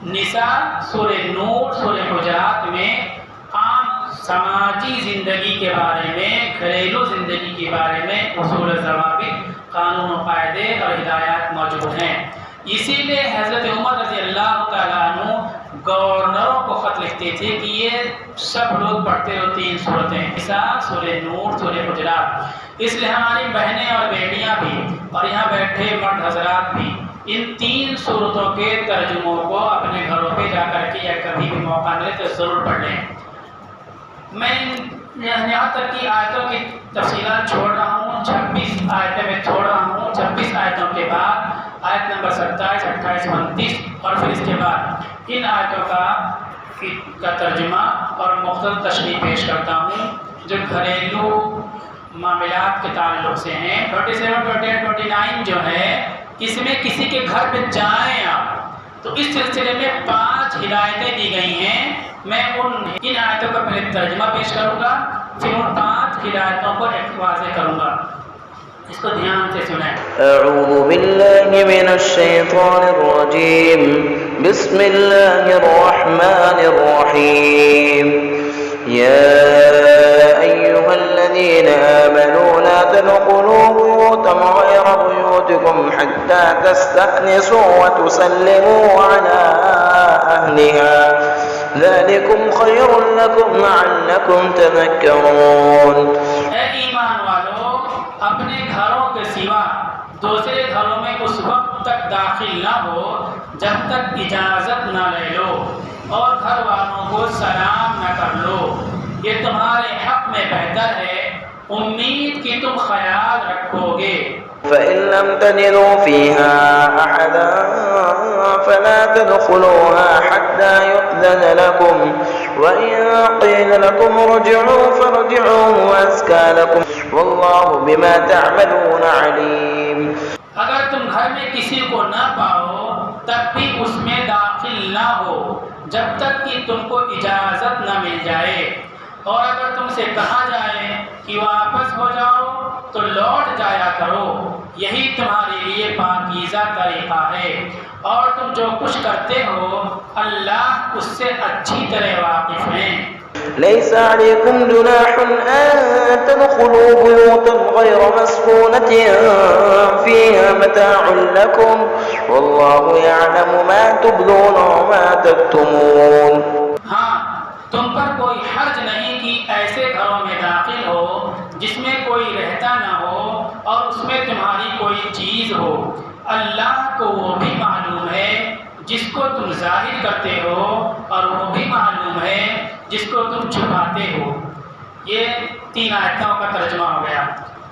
نساء سورہ نور سورہ حجرات میں عام سماجی زندگی کے بارے میں، گھریلو زندگی کے بارے میں اصول و ضوابط، قانون و قاعدے اور ہدایات موجود ہیں۔ اسی لیے حضرت عمر رضی اللہ تعالیٰ عنہ گورنروں کو خط لکھتے تھے کہ یہ سب لوگ پڑھتے ہو 3 صورتیں، نساء سورہ نور سورہ حجرات۔ اس لیے ہماری بہنیں اور بیٹیاں بھی اور یہاں بیٹھے مرد حضرات بھی ان 3 صورتوں کے ترجموں کو اپنے گھروں پہ جا کر کے یا کبھی بھی موقع ملے تو ضرور پڑھ لیں۔ میں یہاں تک کہ آیتوں کی تفصیلات چھوڑ رہا ہوں، 26 آیتیں میں چھوڑ رہا ہوں۔ 26 آیتوں کے بعد آیت نمبر 27، 28، 29 اور پھر اس کے بعد ان آیتوں کا ترجمہ اور مختصر تشریح پیش کرتا ہوں جو گھریلو معاملات کے تعلق سے ہیں۔ 27، 28، 29 جو ہے اس میں کسی کے گھر پہ جائیں آپ تو اس سلسلے میں 5 ہدایتیں دی گئی ہیں۔ میں ان آیتوں کا پہلے ترجمہ پیش کروں گا، پھر ان 5 ہدایتوں کو واضح کروں گا۔ اس کو دھیان سے سنیں۔ اعوذ باللہ من الشیطان الرجیم، بسم اللہ الرحمن الرحیم۔ یا ایہا الذین آمنوا لا تدخلوا بیوتا غیر بیوتکم حتی تستأنسوا وتسلموا علی اہلها ذالکم خیر لکم لعلکم تذکرون۔ اے ایمان والو، اپنے گھروں کے سوا دوسرے گھروں میں اس وقت تک داخل نہ ہو جب تک اجازت نہ لے لو اور گھر والوں کو سلام نہ کر لو، یہ تمہارے حق میں بہتر ہے، امید کہ تم خیال رکھو گے۔ فإن لم تجدوا فيها أحدا فلا تدخلوها حتى يؤذن لكم وإن قيل لكم ارجعوا فارجعوا هو أزكى لكم والله بما تعملون عليم۔ اگر تم گھر میں کسی کو نہ پاؤ تب بھی اس میں داخل نہ ہو جب تک کہ تم کو اجازت نہ مل جائے، اور اگر تم سے کہا جائے کہ واپس ہو جاؤ تو لوٹ جایا کرو، یہی تمہارے لیے پاکیزہ طریقہ ہے، اور تم جو کچھ کرتے ہو اللہ اس سے اچھی طرح واقف ہیں۔ ليس عليكم جناح أن تدخلوا بيوتا غير مسكونة فيها متاع لكم والله يعلم ما تبدون وما تكتمون۔ ہاں، تم پر کوئی حرج نہیں کہ ایسے گھروں میں داخل ہو جس میں کوئی رہتا نہ ہو اور اس میں تمہاری کوئی چیز ہو، اللہ کو وہ بھی معلوم ہے جس کو تم ظاہر کرتے ہو اور وہ بھی معلوم ہے جس کو تم چھپاتے ہو۔ یہ 3 آیتوں کا ترجمہ ہو گیا۔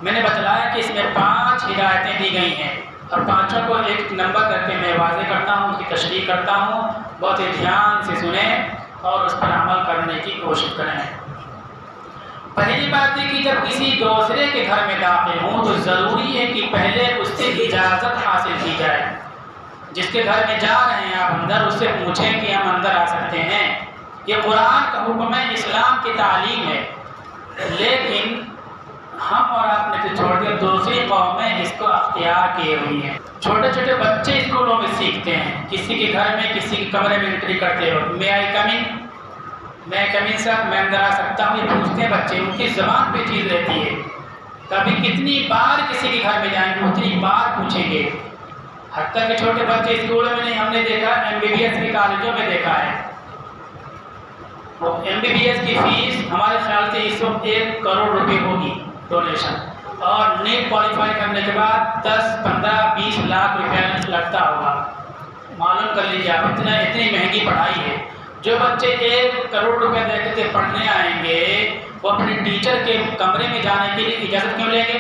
میں نے بتلایا کہ اس میں 5 ہدایتیں دی گئی ہیں اور 5 کو ایک نمبر کر کے میں واضح کرتا ہوں، اس کی تشریح کرتا ہوں، بہت ہی دھیان سے سنیں اور اس پر عمل کرنے کی کوشش کریں۔ پہلی بات یہ کہ جب کسی دوسرے کے گھر میں داخل ہوں تو ضروری ہے کہ پہلے اس سے اجازت حاصل کی جائے۔ جس کے گھر میں جا رہے ہیں آپ اندر، اس سے پوچھیں کہ ہم اندر آ سکتے ہیں۔ یہ قرآن کا حکم ہے، اسلام کی تعلیم ہے، لیکن ہم اور آپ نے تو چھوڑ دیا، دوسری قومیں اس کو اختیار کیے ہوئی ہیں۔ چھوٹے چھوٹے بچے اسکولوں میں سیکھتے ہیں، کسی کے گھر میں کسی کے کمرے میں انٹری کرتے ہو، میں آئی کمنگ، میں کمنگ سر، میں اندر آ سکتا ہوں، یہ پوچھتے ہیں بچے، ان کی زبان پہ چیز رہتی ہے۔ کبھی کتنی بار کسی کے گھر میں جائیں گے اتنی بار پوچھیں گے، حتیٰ کہ چھوٹے بچے اسکولوں میں نہیں، ہم نے دیکھا MBBS کے کالجوں میں دیکھا ہے، MBBS کی فیس ہمارے خیال سے اس وقت 1 کروڑ روپے ہوگی ڈونیشن، اور نیٹ کوالیفائی کرنے کے بعد 10، 15، 20 لاکھ روپے لگتا ہوگا۔ معلوم کر لیجیے آپ، اتنی مہنگی پڑھائی ہے۔ جو بچے 1 کروڑ روپے دے کے پڑھنے آئیں گے وہ اپنے ٹیچر کے کمرے میں جانے کے لیے اجازت کیوں لیں گے؟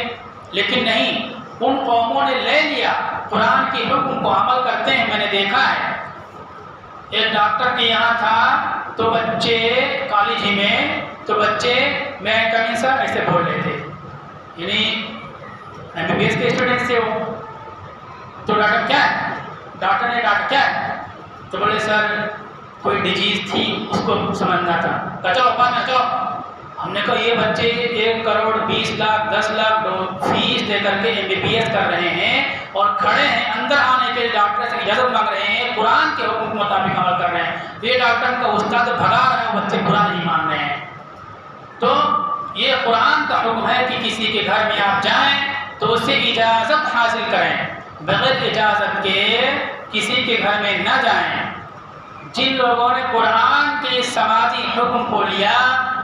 لیکن نہیں، ان قوموں نے لے لیا، قرآن کی حکم کو عمل کرتے ہیں۔ میں نے دیکھا ہے ایک ڈاکٹر کے یہاں تھا تو بچے کالج ہی میں، تو بچے میں کہیں سر ایسے بول رہے تھے، یعنی MBBS کے اسٹوڈنٹ سے ہو، تو ڈاکٹر کیا ہے؟ ڈاکٹر نے ڈاکٹر کیا ہے؟ تو بولے سر کوئی ڈیزیز تھی اس کو سمجھنا تھا۔ کچو پانا چو، ہم نے کہا یہ بچے 1 کروڑ 20 لاکھ 10 لاکھ فیس دے کر کے MBBS کر رہے ہیں، اور کھڑے ہیں اندر آنے کے لیے ڈاکٹر سے اجازت مانگ رہے ہیں، قرآن کے حکم کے مطابق عمل کر رہے ہیں، تو یہ ڈاکٹر کا استاد بھگا رہا ہے، بچے برا نہیں مان رہے ہیں۔ تو یہ قرآن کا حکم ہے کہ کسی کے گھر میں آپ جائیں تو اس سے اجازت حاصل کریں، بغیر اجازت کے کسی کے گھر میں نہ جائیں۔ جن لوگوں نے قرآن کے اس سماجی حکم کو لیا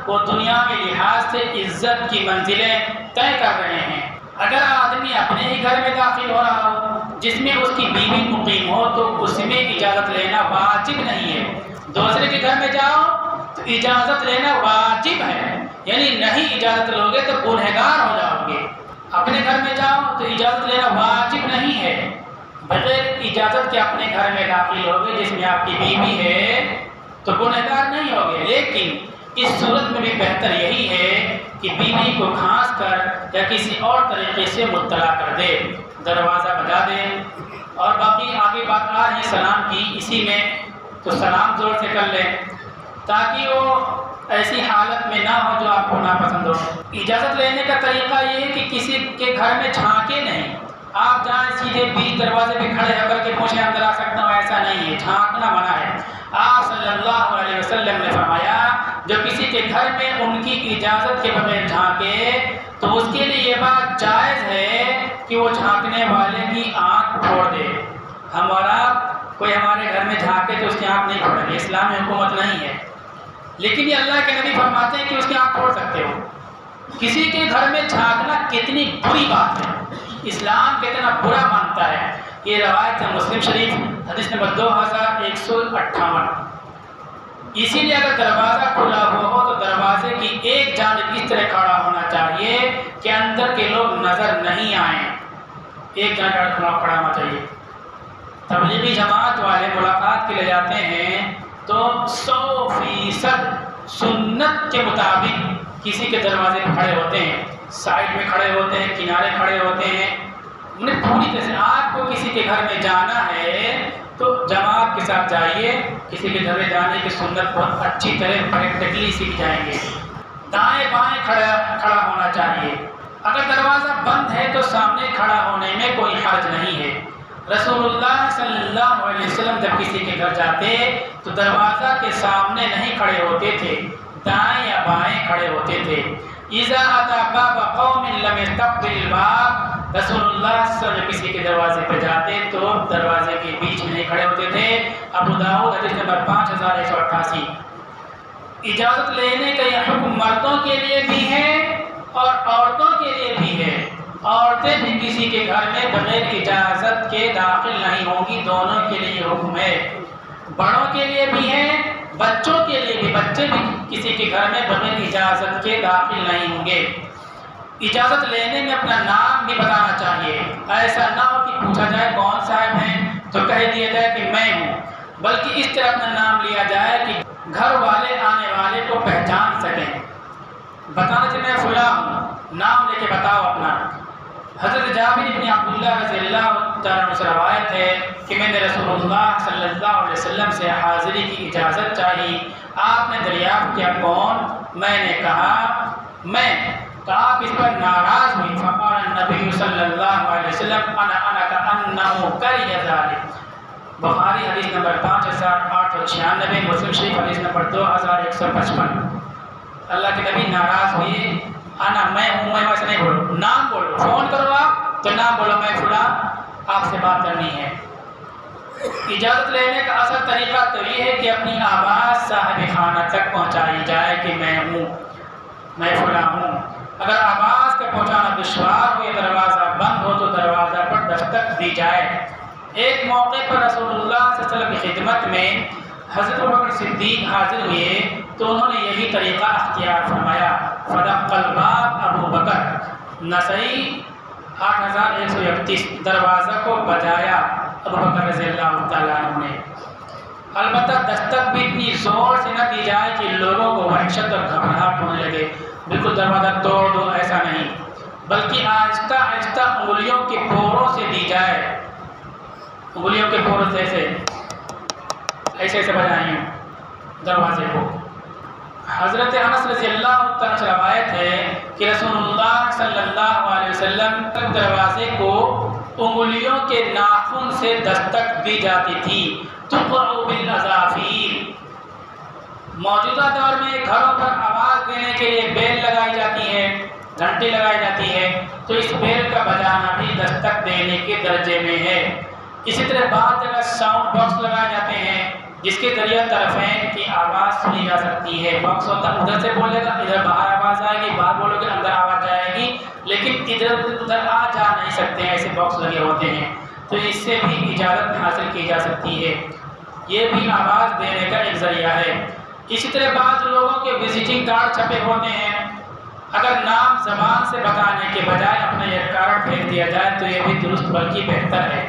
وہ دنیا کے لحاظ سے عزت کی منزلیں طے کر رہے ہیں۔ اگر آدمی اپنے ہی گھر میں داخل ہو رہا ہو جس میں اس کی بیوی مقیم ہو تو اس میں اجازت لینا واجب نہیں ہے۔ دوسرے کے گھر میں جاؤ تو اجازت لینا واجب ہے، یعنی نہیں اجازت لوگے تو گنہگار ہو جاؤ گے۔ اپنے گھر میں جاؤ تو اجازت لینا واجب نہیں ہے، بغیر اجازت کے اپنے گھر میں داخل ہوگے جس میں آپ کی بیوی ہے تو گنہگار نہیں ہوگے۔ لیکن اس صورت میں بھی بہتر یہی ہے کہ بیوی کو کھانس کر یا کسی اور طریقے سے مطلع کر دے، دروازہ بجا دے۔ اور باقی آگے بات آ رہی سلام کی، اسی میں تو سلام زور سے کر لیں تاکہ وہ ایسی حالت میں نہ ہو جو آپ کو ناپسند ہو۔ اجازت لینے کا طریقہ یہ ہے کہ کسی کے گھر میں جھانکے نہیں، آپ جائیں سیدھے بیچ دروازے پہ کھڑے ہو کر کے پوچھیں اندر آ سکتا ہوں، ایسا نہیں ہے، جھانکنا منع ہے۔ آپ صلی اللہ علیہ وسلم نے فرمایا جو کسی کے گھر میں ان کی اجازت کے بغیر جھانکے تو اس کے لیے یہ بات جائز ہے کہ وہ جھانکنے والے کی آنکھ پھوڑ دے۔ ہمارا کوئی ہمارے گھر میں جھانکے تو اس کی آنکھ نہیں پھوڑیں گے، اسلام میں حکومت نہیں ہے، لیکن یہ اللہ کے نبی فرماتے ہیں کہ اس کی آنکھ پھوڑ سکتے ہو۔ کسی کے گھر میں جھانکنا کتنی بری بات ہے، اسلام کتنا برا مانتا ہے۔ یہ روایت ہے مسلم شریف حدیث نمبر 2158۔ اسی لیے اگر دروازہ کھلا ہوا ہو تو دروازے کی ایک جانب اس طرح کھڑا ہونا چاہیے کہ اندر کے لوگ نظر نہیں آئیں، ایک جانب کھلا ہونا چاہیے۔ تبلیغی جماعت والے ملاقات کے لیے جاتے ہیں تو 100% سنت کے مطابق کسی کے دروازے پہ کھڑے ہوتے ہیں، سائڈ میں کھڑے ہوتے ہیں، کنارے کھڑے ہوتے ہیں، انہیں پوری طرح سے آپ کو کسی کے گھر میں جانا ہے تو جماعت کے ساتھ جائیے، کسی کے گھر میں جانے کی سنت بہت اچھی طرح پریکٹیکلی سیکھ جائیں گے۔ دائیں بائیں کھڑا ہونا چاہیے، اگر دروازہ بند ہے تو سامنے کھڑا ہونے میں کوئی حرج نہیں ہے۔ رسول اللہ صلی اللہ علیہ وسلم جب کسی کے گھر جاتے تو دروازہ کے سامنے نہیں کھڑے ہوتے تھے، دائیں یا بائیں کھڑے ہوتے تھے۔ اذا اتى باب قوم لم يستقبل الباب، رسول اللہ صلی اللہ علیہ وسلم کسی کے دروازے پہ جاتے تو دروازے کے بیچ میں نہیں کھڑے ہوتے تھے۔ ابو داؤد حدیث نمبر 5188۔ اجازت لینے کا یہ حکم مردوں کے لیے بھی ہے اور عورتوں کے لیے بھی ہے۔ عورتیں بھی کسی کے گھر میں بغیر اجازت کے داخل نہیں ہوں گی، دونوں کے لیے حکم ہے، بڑوں کے لیے بھی ہے، بچوں کے لیے بھی، بچے بھی کسی کے گھر میں بغیر اجازت کے داخل نہیں ہوں گے۔ اجازت لینے میں اپنا نام بھی بتانا چاہیے، ایسا نہ ہو کہ پوچھا جائے کون صاحب ہیں تو کہہ دیا جائے کہ میں ہوں، بلکہ اس طرح اپنا نام لیا جائے کہ گھر والے آنے والے کو پہچان سکیں، بتانا چاہیے میں فلاں ہوں، نام لے کے بتاؤ اپنا۔ حضرت جابر بن عبداللہ رضی اللہ تعالیٰ عنہ سے روایت ہے کہ میں نے رسول اللہ صلی اللہ علیہ وسلم سے حاضری کی اجازت چاہی، آپ نے دریافت کیا کون؟ میں نے کہا میں، تو آپ اس پر ناراض ہوئی۔ فقال النبی صلی اللہ علیہ وسلم انا کأنہ کریہ ذلک۔ بخاری حدیث نمبر 5896، مسلم شریف حدیث نمبر 2155۔ اللہ کے نبی ناراض ہوئے، انا میں ہوں، میں ویسے نہیں بولو، نام بولو، فون کرو آپ تو نام بولو میں فلاں، آپ سے بات کرنی ہے۔ اجازت لینے کا اصل طریقہ تو یہ ہے کہ اپنی آواز صاحب خانہ تک پہنچائی جائے کہ میں ہوں، میں فلاں ہوں۔ اگر آواز کا پہنچانا دشوار ہو یا دروازہ بند ہو تو دروازہ پر دستک دی جائے۔ ایک موقع پر رسول اللہ صلی اللہ علیہ وسلم کی خدمت میں حضرت ابوبکر صدیق حاضر ہوئے تو انہوں نے یہی طریقہ اختیار فرمایا۔ فدق الباب ابو بکر، نسائی 8131، دروازہ کو بجایا ابوبکر رضی اللہ تعالیٰ عنہ نے۔ البتہ دستک بھی اتنی زور سے نہ دی جائے کہ لوگوں کو وحشت اور گھبراہٹ ہونے لگے، بالکل دروازہ توڑ دو ایسا نہیں، بلکہ آہستہ آہستہ انگلیوں کے پوروں سے دی جائے، انگلیوں کے پوروں سے ایسے ایسے بجائیں دروازے کو۔ حضرت انس رضی اللہ تعالیٰ سے روایت ہے کہ رسول اللہ صلی اللہ علیہ وسلم دروازے کو انگلیوں کے ناخن سے دستک دی جاتی تھی، تقرع بالاظافیر۔ موجودہ دور میں گھروں پر آواز دینے کے لیے بیل لگائی جاتی ہے، گھنٹی لگائی جاتی ہے، تو اس بیل کا بجانا بھی دستک دینے کے درجے میں ہے۔ اسی طرح بعض جگہ ساؤنڈ باکس لگائے جاتے ہیں جس کے ذریعے طرفین کی آواز سنی جا سکتی ہے۔ باکس ہوتا ہے ادھر سے بولے گا، ادھر باہر آواز آئے گی، باہر بولو گے اندر آواز جائے گی، لیکن ادھر ادھر آ جا نہیں سکتے ہیں، ایسے باکس لگے ہوتے ہیں، تو اس سے بھی اجازت حاصل کی جا سکتی ہے۔ یہ بھی آواز دینے کا ایک ذریعہ ہے۔ اسی طرح بعض لوگوں کے وزٹنگ کارڈ چھپے ہوتے ہیں، اگر نام زبان سے بتانے کے بجائے اپنا یہ کارڈ بھیج دیا جائے تو یہ بھی درست بلکہ بہتر ہے،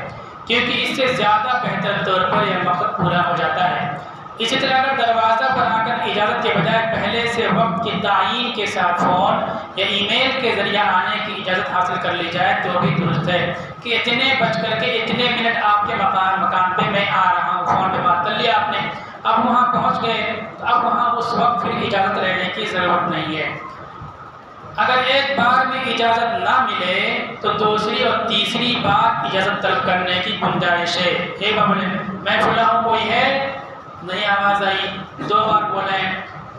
کیونکہ اس سے زیادہ بہتر طور پر یہ مقصد پورا ہو جاتا ہے۔ اسی طرح اگر دروازہ پر آ کر اجازت کے بجائے پہلے سے وقت کی تعیین کے ساتھ فون یا ای میل کے ذریعے آنے کی اجازت حاصل کر لی جائے تو بھی درست ہے کہ اتنے بج کر کے اتنے منٹ آپ کے مکان پہ میں آ رہا ہوں، فون پہ بات کر لیا آپ نے، اب وہاں پہنچ گئے تو اب وہاں اس وقت پھر اجازت لینے کی ضرورت نہیں ہے۔ اگر ایک بار میں اجازت نہ ملے تو دوسری اور تیسری بار اجازت طلب کرنے کی گنجائش ہے۔ ایک بار بولیں میں فلاں ہوں، کوئی ہے؟ نہیں آواز آئی، 2 بار بولیں،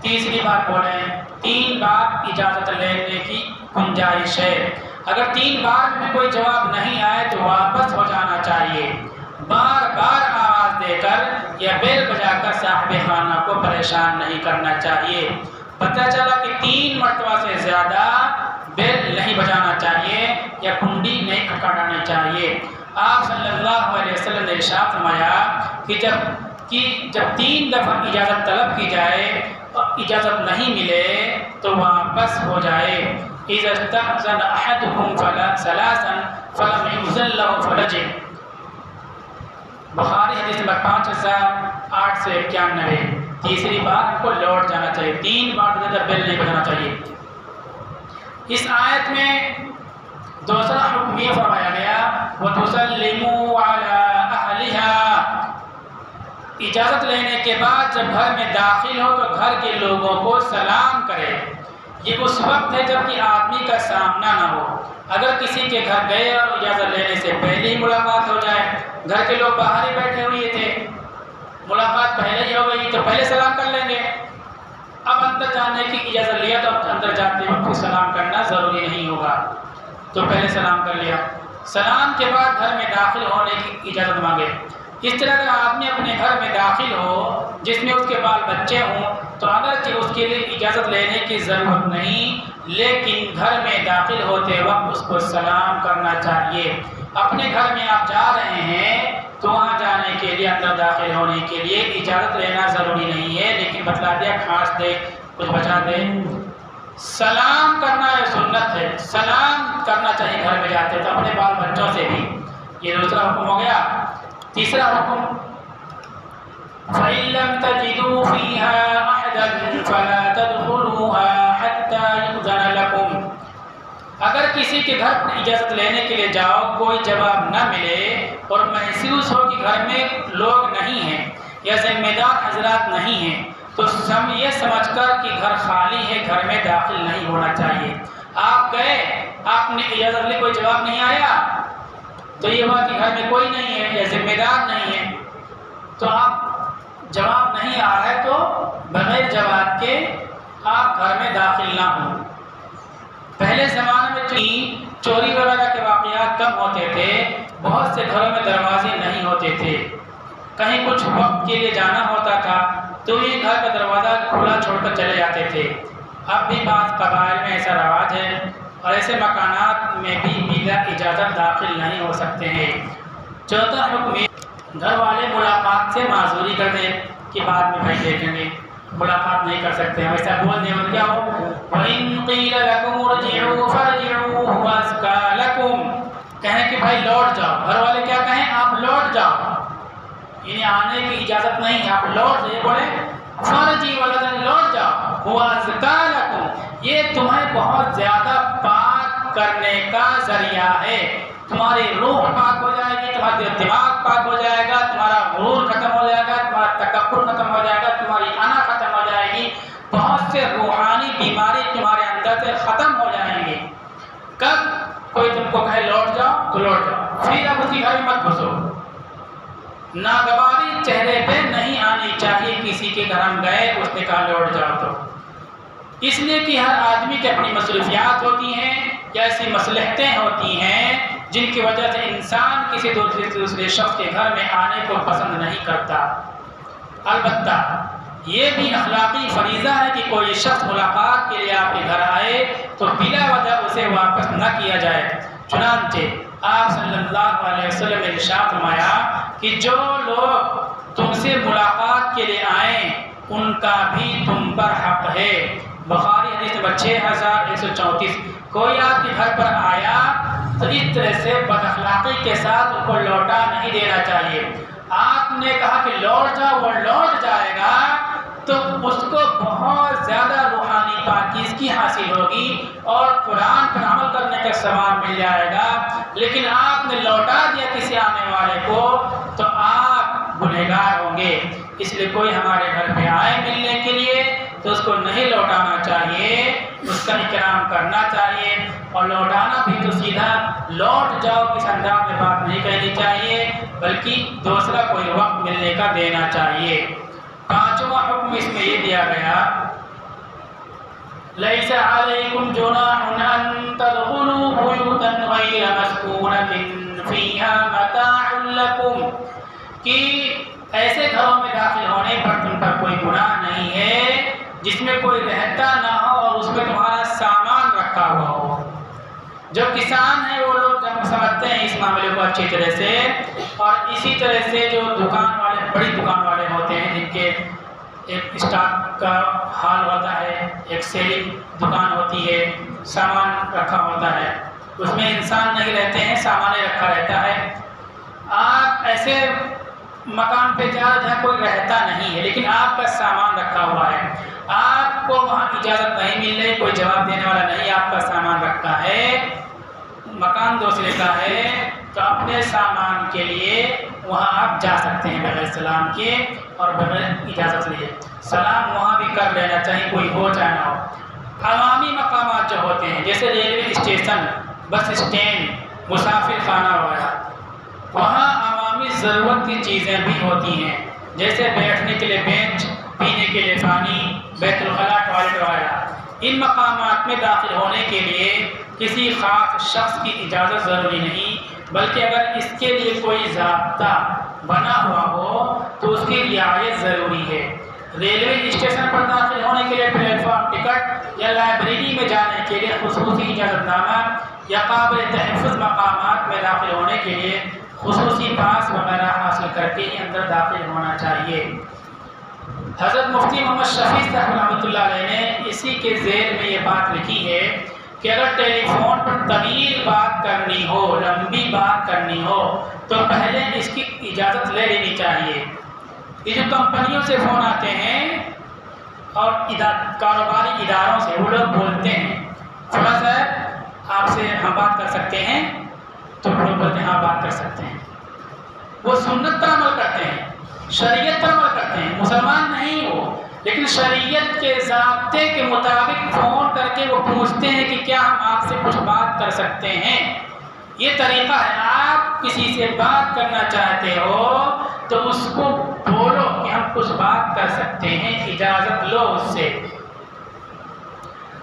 تیسری بار بولیں، 3 بار اجازت لینے کی گنجائش ہے۔ اگر 3 بار میں کوئی جواب نہیں آئے تو واپس ہو جانا چاہیے۔ بار بار آواز دے کر یا بیل بجا کر صاحب خانہ کو پریشان نہیں کرنا چاہیے۔ پتہ چلا کہ 3 مرتبہ سے زیادہ بیل نہیں بجانا چاہیے یا کنڈی نہیں کھٹکھٹانا چاہیے۔ آپ صلی اللہ علیہ وسلم نے ارشاد فرمایا کہ جب 3 دفعہ اجازت طلب کی جائے اور اجازت نہیں ملے تو واپس ہو جائے۔ اذا استأذن احدكم ثلاثا فلم يؤذن له فليرجع۔ بخاری حدیث نمبر 5891۔ تیسری بار کو لوٹ جانا چاہیے، 3 بار زیادہ بیل نہیں بجانا چاہیے۔ اس آیت میں دوسرا حکم یہ فرمایا گیا وَتُسَلِّمُوا عَلَىٰ أَهْلِهَا۔ اجازت لینے کے بعد جب گھر میں داخل ہو تو گھر کے لوگوں کو سلام کرے۔ یہ اس وقت ہے جب کہ آدمی کا سامنا نہ ہو۔ اگر کسی کے گھر گئے اور اجازت لینے سے پہلے ہی ملاقات ہو جائے، گھر کے لوگ باہر ہی بیٹھے ہوئے تھے، ملاقات پہلے ہی ہو گئی تو پہلے سلام کر لیں گے۔ اب اندر جانے کی اجازت لیا تو اب اندر جاتے وقت پھر سلام کرنا ضروری نہیں ہوگا، تو پہلے سلام کر لیا۔ سلام کے بعد گھر میں داخل ہونے کی اجازت مانگے۔ اس طرح اگر آدمی اپنے گھر میں داخل ہو جس میں اس کے بال بچے ہوں تو اگرچہ اس کے لیے اجازت لینے کی ضرورت نہیں، لیکن گھر میں داخل ہوتے وقت اس کو سلام کرنا چاہیے۔ اپنے گھر میں آپ جا رہے ہیں تو وہاں جانے کے لیے، اندر داخل ہونے کے لیے اجازت لینا ضروری نہیں ہے، لیکن بتلا دیا کھانس دے کچھ بچا دے، سلام کرنا یہ سنت ہے، سلام کرنا چاہیے گھر میں جاتے تو اپنے بال بچوں سے بھی۔ یہ دوسرا حکم ہو گیا۔ تیسرا حکم فَإِن لَّمْ تَجِدُوا فِيهَا أَحَدًا فَلَا تَدْخُلُوهَا حَتَّىٰ يُؤْذَنَ لَكُمْ۔ اگر کسی کے گھر پر اجازت لینے کے لیے جاؤ، کوئی جواب نہ ملے اور محسوس ہو کہ گھر میں لوگ نہیں ہیں یا ذمہ دار حضرات نہیں ہیں تو یہ سمجھ کر کہ گھر خالی ہے، گھر میں داخل نہیں ہونا چاہیے۔ آپ گئے، آپ نے اجازت لی، کوئی جواب نہیں آیا تو یہ ہوا کہ گھر میں کوئی نہیں ہے یا ذمہ دار نہیں ہے، تو آپ جواب نہیں آ رہا ہے تو بغیر جواب کے آپ گھر میں داخل نہ ہوں۔ پہلے زمانے میں چوری وغیرہ کے واقعات کم ہوتے تھے، بہت سے گھروں میں دروازے نہیں ہوتے تھے، کہیں کچھ وقت کے لیے جانا ہوتا تھا تو یہ گھر کا دروازہ کھلا چھوڑ کر چلے جاتے تھے۔ اب بھی بعض قبائل میں ایسا رواج ہے اور ایسے مکانات میں بھی بلا اجازت داخل نہیں ہو سکتے ہیں۔ چوتھا حکم، گھر والے ملاقات سے معذوری کر دیں کہ بعد میں بھائی دیکھیں گے، ملاقات نہیں کر سکتے ہیں، ویسا بول دیں اور کیا ہو وَإِن قِيلَ لَكُمُ ارْجِعُوا فَارْجِعُوا هُوَ أَزْكَىٰ لَكُمْ، کہیں کہ بھائی لوٹ جاؤ، گھر والے کیا کہیں آپ لوٹ جاؤ، یعنی آنے کی اجازت نہیں ہے، آپ لوٹ جائے، بولے فَارْجِعُوا لوٹ جاؤ، هُوَ أَزْكَىٰ لَكُمْ، یہ تمہیں بہت زیادہ پاک کرنے کا ذریعہ ہے، تمہاری روح پاک ہو جائے گی، تمہارا دماغ پاک ہو جائے گا، تمہارا غرور ختم ہو جائے گا، تمہارا تکبر ختم ہو جائے گا، تمہاری انا ختم ہو جائے گی، بہت سے روحانی بیماری تمہارے اندر سے ختم ہو جائیں گے۔ کب کوئی تم کو کہے لوٹ جاؤ تو لوٹ جاؤ، پھر ناگواری چہرے پہ نہیں آنی چاہیے کسی کے گھر ہم گئے اس نے کہا لوٹ جاؤ تو، اس لیے کہ ہر آدمی کی اپنی مصروفیات ہوتی ہیں یا ایسی مصلحتیں ہوتی ہیں جن کی وجہ سے انسان کسی دوسرے شخص کے گھر میں آنے کو پسند نہیں کرتا۔ البتہ یہ بھی اخلاقی فریضہ ہے کہ کوئی شخص ملاقات کے لیے آپ کے گھر آئے تو بلا وجہ اسے واپس نہ کیا جائے۔ چنانچہ آپ صلی اللہ علیہ وسلم نے ارشاد فرمایا کہ جو لوگ تم سے ملاقات کے لیے آئیں ان کا بھی تم پر حق ہے۔ بخاری حدیث نمبر 6134۔ کوئی آپ کے گھر پر آیا تو اس طرح سے بد اخلاقی کے ساتھ ان کو لوٹا نہیں دینا چاہیے۔ آپ نے کہا کہ لوٹ جاؤ، وہ لوٹ جائے گا تو اس کو بہت زیادہ روحانی پاکیزگی حاصل ہوگی اور قرآن پر عمل کرنے کا ثواب مل جائے گا۔ لیکن آپ نے لوٹا دیا کسی آنے والے کو تو آپ گنہگار ہوں گے۔ اس لیے کوئی ہمارے گھر پہ آئے ملنے کے لیے تو اس کو نہیں لوٹانا چاہیے، اس کا اکرام کرنا چاہیے، اور لوٹانا بھی تو سیدھا لوٹ جاؤ اس انداز میں بات نہیں کہنی چاہیے بلکہ دوسرا کوئی وقت ملنے کا دینا چاہیے۔ پانچواں حکم اس میں یہ دیا گیا لَيْسَ عَلَيْكُمْ جُنَاحٌ أَن تَدْخُلُوا بُيُوتًا غَيْرَ مَسْكُونَةٍ فِيهَا مَتَاعٌ لَكُمْ، کہ ایسے گھروں میں داخل ہونے پر تم پر کوئی گناہ نہیں ہے جس میں کوئی رہتا نہ ہو اور اس میں تمہارا سامان رکھا ہوا ہو۔ جو کسان ہیں وہ لوگ جب سمجھتے ہیں اس معاملے کو اچھی طرح سے، اور اسی طرح سے جو دکان والے، بڑی دکان والے ہوتے ہیں جن کے ایک اسٹاک کا حال ہوتا ہے، ایک سیلنگ دکان ہوتی ہے، سامان رکھا ہوتا ہے، اس میں انسان نہیں رہتے ہیں، سامان رکھا رہتا ہے۔ آپ ایسے مکان پہ جا جہاں کوئی رہتا نہیں ہے لیکن آپ کا سامان رکھا ہوا ہے، آپ کو وہاں اجازت نہیں مل رہی، کوئی جواب دینے والا نہیں، آپ کا سامان رکھا ہے، مکان دوسرے کا ہے، تو اپنے سامان کے لیے وہاں آپ جا سکتے ہیں بغیر سلام کے اور بغیر اجازت لیے۔ سلام وہاں بھی کر لینا چاہیے، کوئی ہو چاہے نہ ہو۔ عوامی مقامات جو ہوتے ہیں جیسے ریلوے اسٹیشن، بس اسٹینڈ، مسافر خانہ وغیرہ، وہاں عوامی ضرورت کی چیزیں بھی ہوتی ہیں جیسے بیٹھنے کے لیے بینچ، پینے کے لیے پانی، بیت الخلاء، ٹوائلٹ وغیرہ۔ ان مقامات میں داخل ہونے کے لیے کسی خاص شخص کی اجازت ضروری نہیں، بلکہ اگر اس کے لیے کوئی ضابطہ بنا ہوا ہو تو اس کی رعایت ضروری ہے۔ ریلوے اسٹیشن پر داخل ہونے کے لیے پلیٹ فارم ٹکٹ یا لائبریری میں جانے کے لیے خصوصی اجازت نامہ یا قابل تحفظ مقامات میں داخل ہونے کے لیے خصوصی پاس وغیرہ حاصل کر کے ہی اندر داخل ہونا چاہیے۔ حضرت مفتی محمد شفیع صاحب رحمۃ اللہ علیہ نے اسی کے ذیل میں یہ بات لکھی ہے کہ اگر ٹیلی فون پر طویل بات کرنی ہو، لمبی بات کرنی ہو تو پہلے اس کی اجازت لے لینی چاہیے۔ یہ جو کمپنیوں سے فون آتے ہیں اور کاروباری اداروں سے، وہ لوگ بولتے ہیں فلاں صاحب آپ سے ہم بات کر سکتے ہیں، تو لوگ بولتے ہیں ہاں بات کر سکتے ہیں۔ وہ سنت پر عمل کرتے ہیں، شریعت پر عمل کرتے ہیں، مسلمان نہیں وہ، لیکن شریعت کے ضابطے کے مطابق فون کر کے وہ پوچھتے ہیں کہ کیا ہم آپ سے کچھ بات کر سکتے ہیں۔ یہ طریقہ ہے، آپ کسی سے بات کرنا چاہتے ہو تو اس کو بولو کہ ہم کچھ بات کر سکتے ہیں، اجازت لو اس سے۔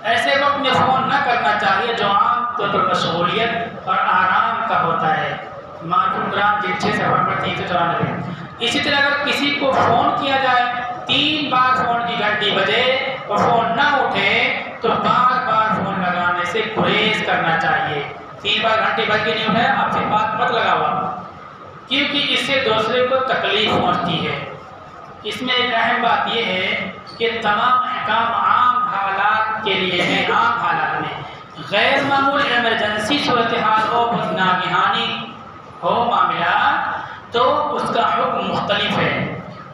ایسے وقت میں فون نہ کرنا چاہیے جو عام طور پر مشغولیت اور آرام کا ہوتا ہے۔ معروف گرام جلد 6 صفحہ نمبر 394۔ اسی طرح اگر کسی کو فون کیا جائے، 3 بار فون کی گھنٹی بجے اور فون نہ اٹھے تو بار بار فون لگانے سے گریز کرنا چاہیے۔ 3 بار گھنٹی بج کے نہیں اٹھایا، آپ سے بات مت لگاوا، کیونکہ اس سے دوسرے کو تکلیف پہنچتی ہے۔ اس میں ایک اہم بات یہ ہے کہ تمام احکام عام حالات کے لیے ہیں۔ عام حالات میں غیر معمولی ایمرجنسی صورتحال ہو، بہت ناگہانی ہو معاملہ، تو اس کا حکم مختلف ہے۔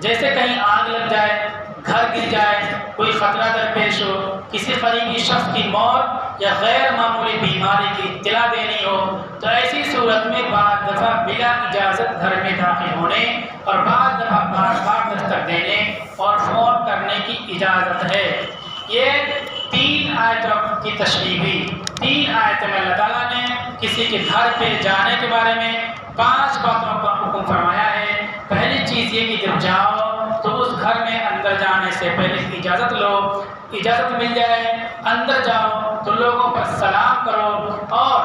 جیسے کہیں آگ لگ جائے، گھر گر جائے، کوئی خطرہ درپیش ہو، کسی قریبی شخص کی موت یا غیر معمولی بیماری کی اطلاع دینی ہو، تو ایسی صورت میں بعض دفعہ بلا اجازت گھر میں داخل ہونے اور بعض دفعہ بار بار دستک دینے اور فون کرنے کی اجازت ہے۔ یہ 3 آیتوں کی تشریح ہوئی۔ 3 آیتوں میں اللہ تعالیٰ نے کسی کے گھر پہ جانے کے بارے میں 5 باتوں کا حکم فرمایا ہے۔ پہلی چیز یہ کہ جب جاؤ تو اس گھر میں اندر جانے سے پہلے اجازت لو، اجازت مل جائے اندر جاؤ تو لوگوں پر سلام کرو، اور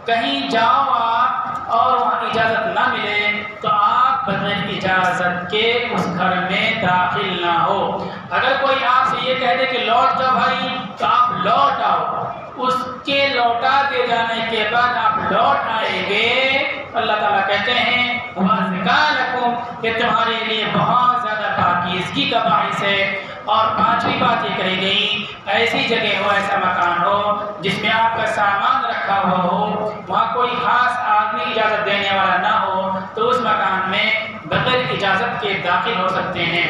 کہیں جاؤ آپ اور وہاں اجازت نہ ملے تو آپ بغیر اجازت کے اس گھر میں داخل نہ ہو۔ اگر کوئی آپ سے یہ کہہ دے کہ لوٹ جاؤ بھائی تو آپ لوٹ آؤ، اس کے لوٹا دے جانے کے بعد آپ لوٹ آئیں گے، اللہ تعالیٰ کہتے ہیں وَأَزْكَىٰ لَكُمْ، یہ تمہارے لیے بہت زیادہ پاکیزگی کا باعث ہے۔ اور پانچویں بات یہ کہی گئی، ایسی جگہ ہو، ایسا مکان ہو جس میں آپ کا سامان رکھا ہوا ہو، وہاں کوئی خاص آدمی اجازت دینے والا نہ ہو، تو اس مکان میں بغیر اجازت کے داخل ہو سکتے ہیں۔